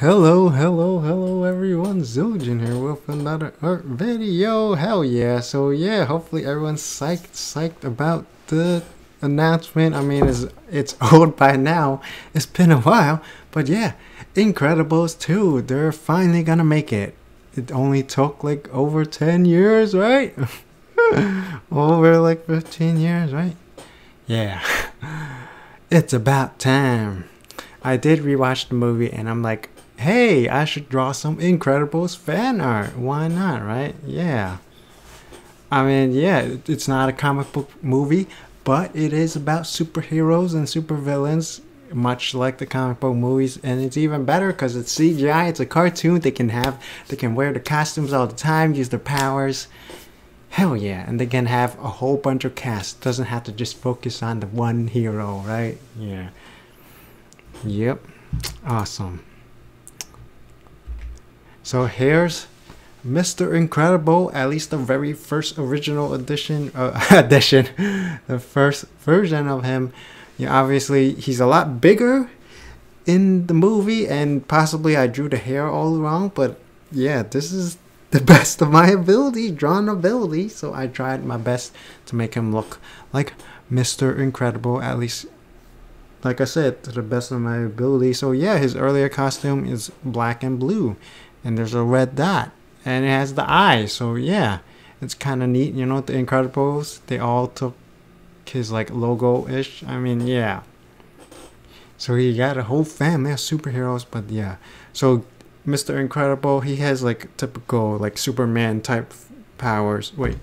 Hello everyone, Ziljin here with another art video. Hell yeah. So yeah, hopefully everyone's psyched about the announcement. I mean, it's old by now. It's been a while, but yeah, Incredibles 2, they're finally gonna make it. It only took like over 10 years, right? Over like 15 years, right? Yeah. It's about time. I did rewatch the movie and I'm like, hey, I should draw some Incredibles fan art. Why not, right? Yeah. I mean, yeah, it's not a comic book movie, but it is about superheroes and supervillains, much like the comic book movies. And it's even better because it's CGI. It's a cartoon. They can wear the costumes all the time, use their powers. Hell yeah. And they can have a whole bunch of cast. Doesn't have to just focus on the one hero, right? Yeah. Yep. Awesome. So here's Mr. Incredible, at least the very first original edition, the first version of him. Yeah, obviously he's a lot bigger in the movie, and possibly I drew the hair all wrong, but yeah, this is the best of my ability, drawn ability, so I tried my best to make him look like Mr. Incredible, at least, like I said, to the best of my ability. So yeah, his earlier costume is black and blue, and there's a red dot, and it has the eye. So yeah, it's kind of neat. You know, the Incredibles, they all took his like logo-ish. I mean, yeah. So he got a whole family of superheroes, but yeah. So Mr. Incredible, he has like typical like Superman type powers. Wait,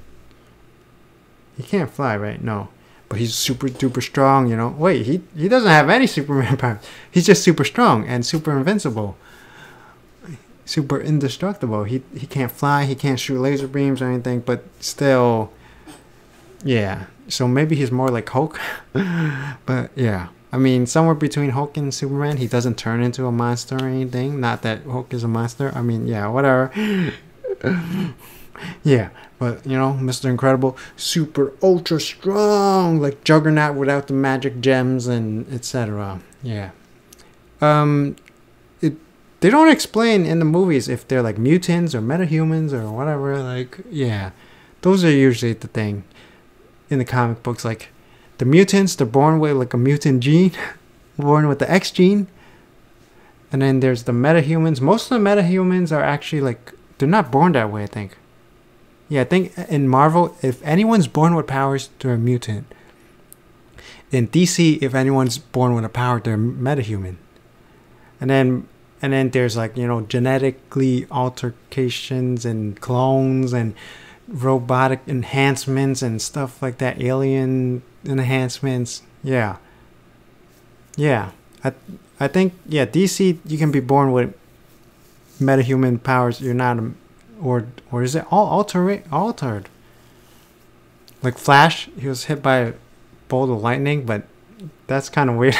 he can't fly, right? No. But he's super duper strong, you know. Wait, he doesn't have any Superman powers. He's just super strong and super invincible. Super indestructible. He can't fly, he can't shoot laser beams or anything, but still, yeah. So maybe he's more like Hulk. But yeah. I mean, somewhere between Hulk and Superman, he doesn't turn into a monster or anything. Not that Hulk is a monster. I mean, yeah, whatever. Yeah, but you know, Mr. Incredible, super ultra strong, like Juggernaut without the magic gems and etc. Yeah. They don't explain in the movies if they're like mutants or metahumans or whatever. Like, yeah, those are usually the thing in the comic books. Like the mutants, they're born with like a mutant gene, born with the X gene, and then there's the metahumans. Most of the metahumans are actually like, they're not born that way, I think. Yeah, I think in Marvel, if anyone's born with powers, they're a mutant. In DC, if anyone's born with a power, they're metahuman. And then there's like, you know, genetically altercations and clones and robotic enhancements and stuff like that, alien enhancements. Yeah. Yeah. I think, yeah, DC, you can be born with metahuman powers. You're not a, or is it all altered? Like Flash, he was hit by a bolt of lightning, but that's kind of weird.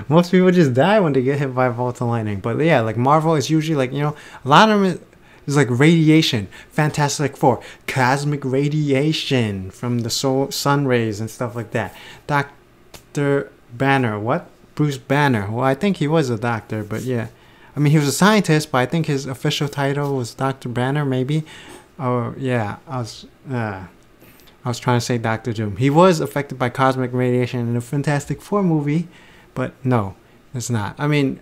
Most people just die when they get hit by a bolt of lightning. But yeah, like Marvel is usually like, you know, a lot of them is like radiation. Fantastic Four, cosmic radiation from the sun rays and stuff like that. Dr. Banner, what? Bruce Banner. Well, I think he was a doctor, but yeah. I mean, he was a scientist, but I think his official title was Dr. Banner, maybe. Oh, yeah. I was trying to say Dr. Doom. He was affected by cosmic radiation in the Fantastic Four movie, but no, it's not. I mean,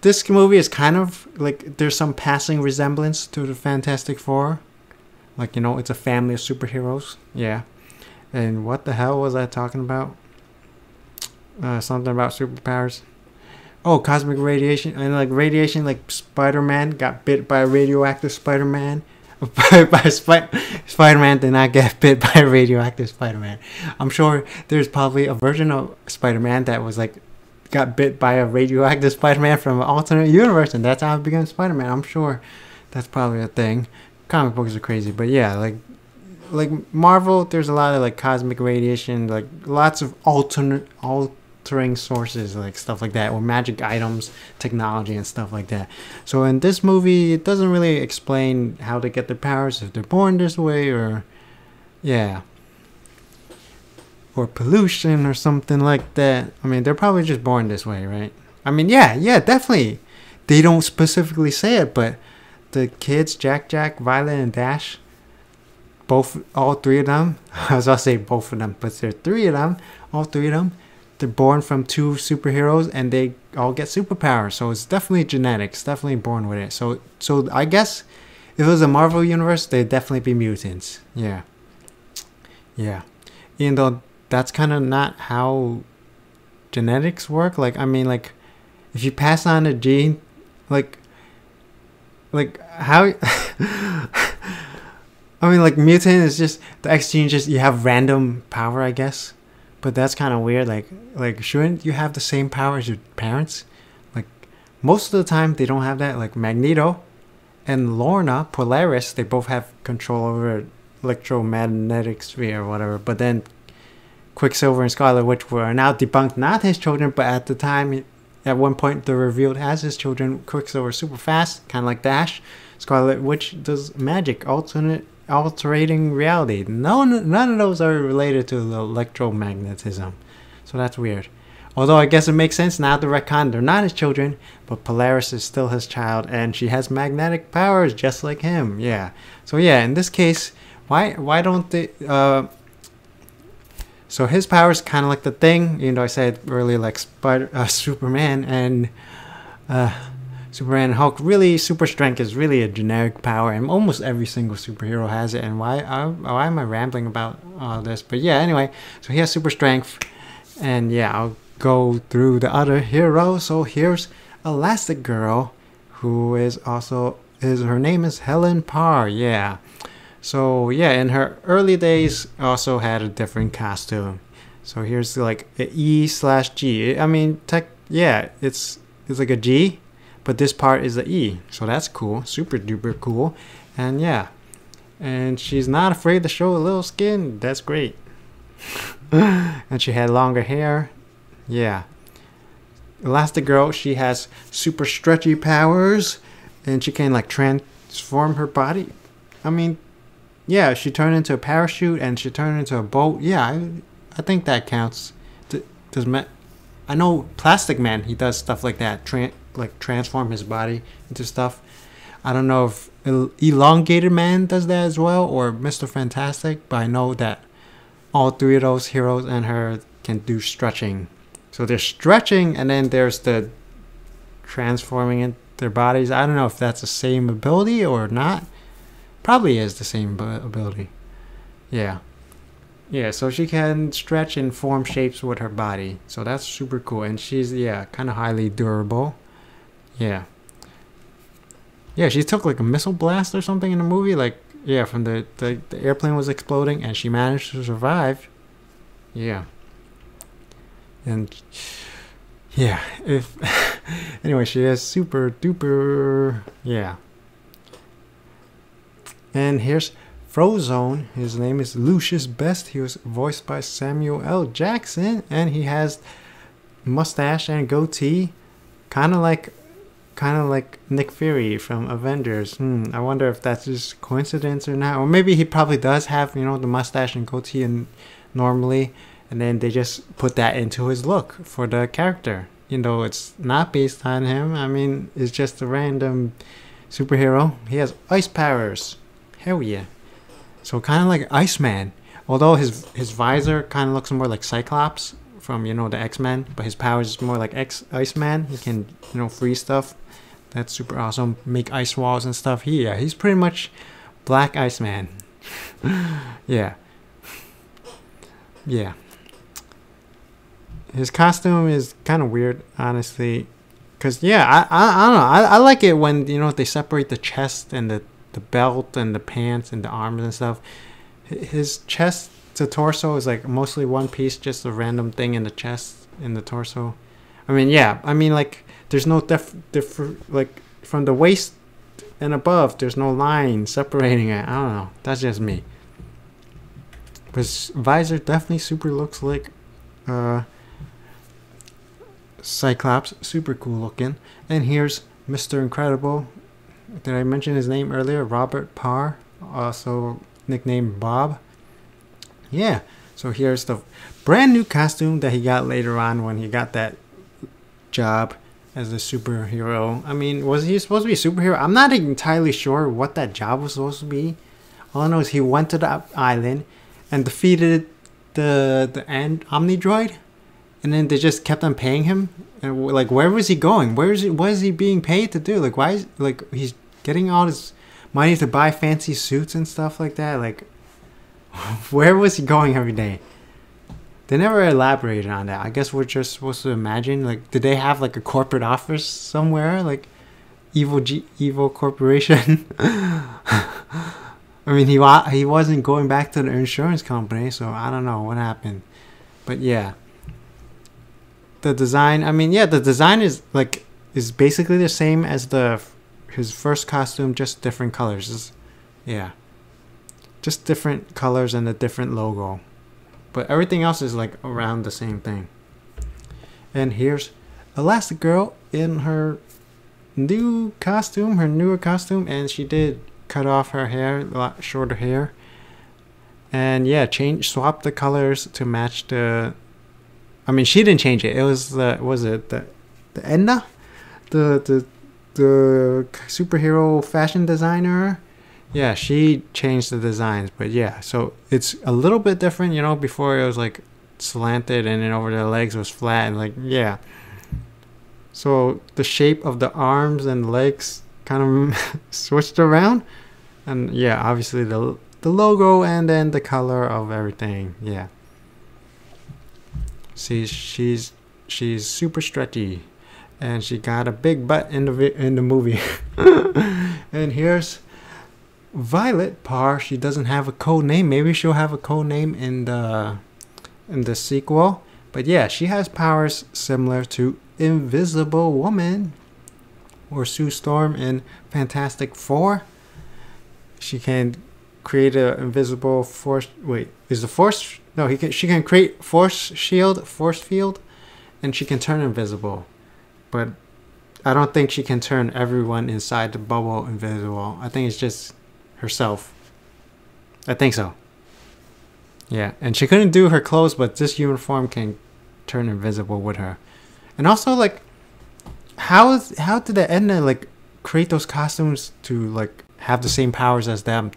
this movie is kind of like, there's some passing resemblance to the Fantastic Four. Like, you know, it's a family of superheroes. Yeah. And what the hell was I talking about? Something about superpowers. Oh, cosmic radiation. And like radiation, like Spider-Man got bit by a radioactive Spider-Man. Spider-Man did not get bit by a radioactive Spider-Man. I'm sure there's probably a version of Spider-Man that was like, got bit by a radioactive Spider-Man from an alternate universe, and that's how it became Spider-Man. I'm sure that's probably a thing. Comic books are crazy, but yeah, like Marvel, there's a lot of like cosmic radiation, like lots of altering sources, like stuff like that, or magic items, technology and stuff like that. So in this movie, it doesn't really explain how they get their powers, if they're born this way, or yeah, or pollution or something like that. I mean, they're probably just born this way, right? I mean, yeah, definitely. they don't specifically say it, but the kids, Jack, Violet, and Dash, all three of them, I was going to say both of them, but there are three of them, all three of them, they're born from two superheroes, and they all get superpowers. So it's definitely genetics, definitely born with it. So I guess if it was a Marvel universe, they'd definitely be mutants. Yeah. Even though that's kind of not how genetics work. Like, I mean, like, if you pass on a gene, like how I mean, like, mutant is just the X gene, just you have random power, I guess. But that's kind of weird. Like shouldn't you have the same power as your parents? Like, most of the time they don't have that. Like Magneto and Lorna, Polaris, they both have control over electromagnetic sphere or whatever. But then Quicksilver and Scarlet Witch were now debunked, not his children, but at the time, at one point, they're revealed as his children. Quicksilver super fast, kind of like Dash. Scarlet Witch does magic, altering reality. None of those are related to the electromagnetism. So that's weird. Although I guess it makes sense now to retcon. They're not his children, but Polaris is still his child, and she has magnetic powers just like him. Yeah. So yeah, in this case, why don't they... So his power is kind of like the Thing, even though I said earlier like Superman and Superman and Hulk. Really, super strength is really a generic power, and almost every single superhero has it. And why am I rambling about all this? But yeah, anyway, so he has super strength, and yeah, I'll go through the other heroes. So here's Elastigirl, who is also her name is Helen Parr. Yeah. So yeah, in her early days, also had a different costume. So here's like an E/G. I mean, it's like a G, but this part is the E. So that's cool, super duper cool. And yeah, and she's not afraid to show a little skin. That's great. And she had longer hair. Yeah. Elastigirl, she has super stretchy powers, and she can like transform her body. I mean, yeah, she turned into a parachute and she turned into a boat. Yeah, I think that counts. I know Plastic Man, he does stuff like that, transform his body into stuff. I don't know if Elongated Man does that as well, or Mr. Fantastic, but I know that all three of those heroes and her can do stretching. So there's stretching, and then there's the transforming in their bodies. I don't know if that's the same ability or not. Probably is the same ability. Yeah. Yeah, so she can stretch and form shapes with her body. So that's super cool. And she's, yeah, kind of highly durable. Yeah. Yeah, she took like a missile blast or something in the movie. Like, yeah, from the airplane was exploding and she managed to survive. Yeah. And, yeah, anyway, she has super duper, yeah. And here's Frozone. His name is Lucius Best. He was voiced by Samuel L. Jackson, and he has mustache and goatee, kind of like Nick Fury from Avengers. I wonder if that's just coincidence or not, or maybe he probably does have, you know, the mustache and goatee and normally, and then they just put that into his look for the character. You know, it's not based on him. I mean, it's just a random superhero. He has ice powers. Hell yeah. So kind of like Iceman. Although his visor kind of looks more like Cyclops from, you know, the X-Men. But his powers is more like Iceman. He can, you know, freeze stuff. That's super awesome. Make ice walls and stuff. He's pretty much Black Iceman. Yeah. Yeah. His costume is kind of weird, honestly. Because, yeah, I don't know. I like it when, you know, they separate the chest and the belt and the pants and the arms and stuff. His chest to torso is like mostly one piece, just a random thing in the chest, in the torso. I mean, yeah, I mean, like, there's no like, from the waist and above, there's no line separating it. I don't know, that's just me. But his visor definitely super looks like Cyclops, super cool looking. And here's Mr. Incredible. Did I mention his name earlier? Robert Parr, also nicknamed Bob. Yeah, so here's the brand new costume that he got later on when he got that job as a superhero. I mean, was he supposed to be a superhero? I'm not entirely sure what that job was supposed to be. All I know is he went to the island and defeated the Omni droid, and then they just kept on paying him. And like, where was he going? What is he being paid to do? Like, why is like he's getting all his money to buy fancy suits and stuff like that? Like, where was he going every day? They never elaborated on that. I guess we're just supposed to imagine. Like, did they have like a corporate office somewhere? Like, evil corporation. I mean, he wasn't going back to the insurance company, so I don't know what happened. But yeah, the design. I mean, yeah, the design is basically the same as his first costume, just different colors. Yeah, just different colors and a different logo. But everything else is like around the same thing. And here's Elastigirl in her newer costume, and she did cut off her hair, a lot shorter hair. And yeah, swap the colors to match the. I mean, she didn't change it. It was the Edna, the superhero fashion designer. Yeah, she changed the designs, but yeah, so it's a little bit different, you know. Before it was like slanted, and then over the legs was flat, and like, yeah. So the shape of the arms and legs kind of switched around, and yeah, obviously the logo and then the color of everything. Yeah. See, she's super stretchy, and she got a big butt in the movie. And here's Violet Parr. She doesn't have a code name. Maybe she'll have a code name in the sequel. But yeah, she has powers similar to Invisible Woman or Sue Storm in Fantastic Four. She can create an invisible force. Wait, is the force? No, she can create force field, and she can turn invisible. But I don't think she can turn everyone inside the bubble invisible. I think it's just herself. I think so. Yeah, and she couldn't do her clothes, but this uniform can turn invisible with her. And also, like, how did the Edna like create those costumes to like have the same powers as them?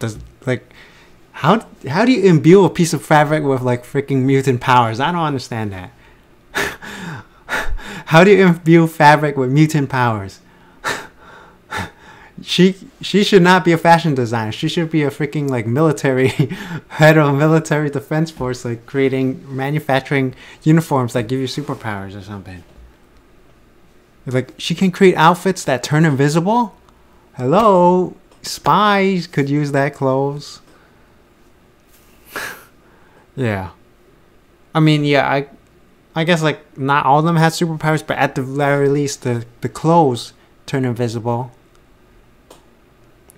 How do you imbue a piece of fabric with like freaking mutant powers? I don't understand that. How do you imbue fabric with mutant powers? She should not be a fashion designer. She should be a freaking like military head of a military defense force, like manufacturing uniforms that give you superpowers or something. Like, she can create outfits that turn invisible. Hello, spies could use that clothes. Yeah, I mean, yeah, I guess like not all of them had superpowers, but at the very least, the clothes turn invisible.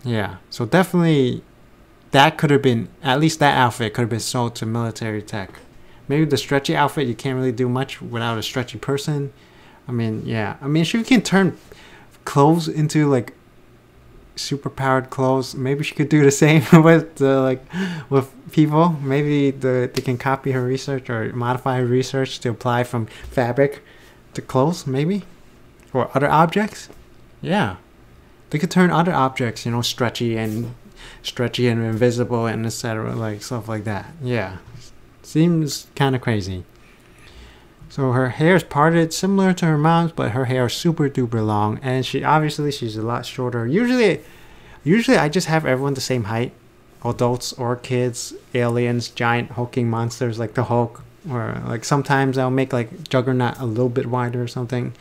Yeah, so definitely that could have been, at least that outfit could have been sold to military tech. Maybe the stretchy outfit, you can't really do much without a stretchy person. I mean, yeah. I mean, she can turn clothes into like super-powered clothes. Maybe she could do the same with people. Maybe they can copy her research or modify her research to apply from fabric to clothes, maybe, or other objects. Yeah. They could turn other objects, you know, stretchy and invisible and etc., like stuff like that. Yeah, seems kind of crazy. So her hair is parted similar to her mom's, but her hair is super duper long, and she's a lot shorter. Usually I just have everyone the same height, adults or kids, aliens, giant hulking monsters like the Hulk, or like sometimes I'll make like Juggernaut a little bit wider or something.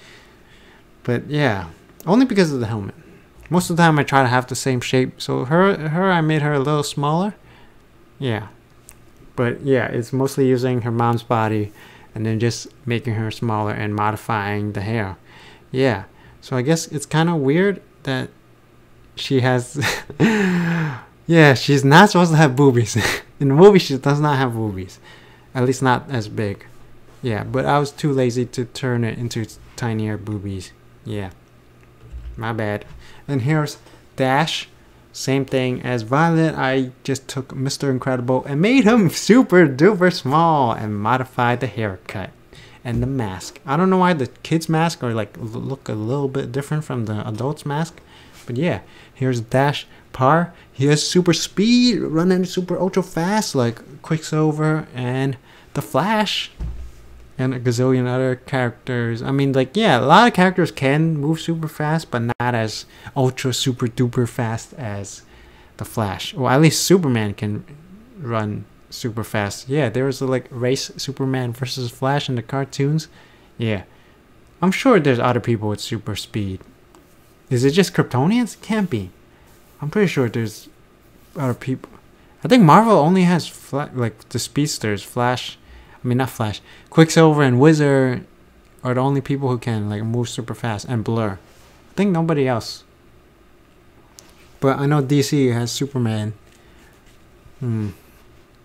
But yeah, only because of the helmet. Most of the time I try to have the same shape. So I made her a little smaller. Yeah. But yeah, it's mostly using her mom's body and then just making her smaller and modifying the hair. Yeah. So I guess it's kind of weird that she has... Yeah, she's not supposed to have boobies. In the movie, she does not have boobies. At least not as big. Yeah, but I was too lazy to turn it into tinier boobies. Yeah. My bad. And here's Dash. Same thing as Violet. I just took Mr. Incredible and made him super duper small and modified the haircut. and the mask. I don't know why the kids' mask are like look a little bit different from the adults' mask, but yeah, here's Dash Parr. He has super speed, running super ultra fast like Quicksilver and the Flash, and a gazillion other characters. I mean, like, yeah, a lot of characters can move super fast, but not as ultra super duper fast as the Flash. Well, at least Superman can run super fast. Yeah, there was a like race Superman versus Flash in the cartoons. Yeah, I'm sure there's other people with super speed. Is it just Kryptonians? Can't be. I'm pretty sure there's other people. I think Marvel only has like the speedsters. Flash, I mean not Flash, Quicksilver and Wizard are the only people who can like move super fast, and Blur. I think nobody else. But I know DC has Superman.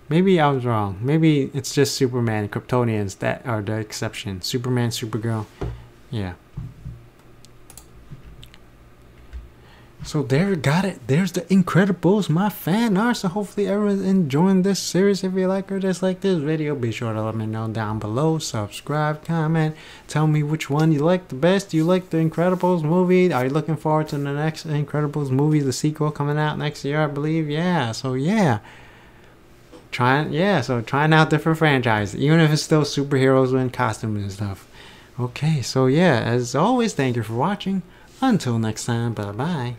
Maybe I was wrong. Maybe it's just Superman, Kryptonians that are the exception. Superman, Supergirl. Yeah. So there, got it. There's the Incredibles, my fan art. So hopefully everyone's enjoying this series. If you like or dislike this video, be sure to let me know down below. Subscribe, comment, tell me which one you like the best. Do you like the Incredibles movie? Are you looking forward to the next Incredibles movie, the sequel coming out next year, I believe? Yeah. So yeah. Trying out different franchises, even if it's still superheroes and costumes and stuff. Okay, so yeah, as always, thank you for watching. Until next time, bye bye.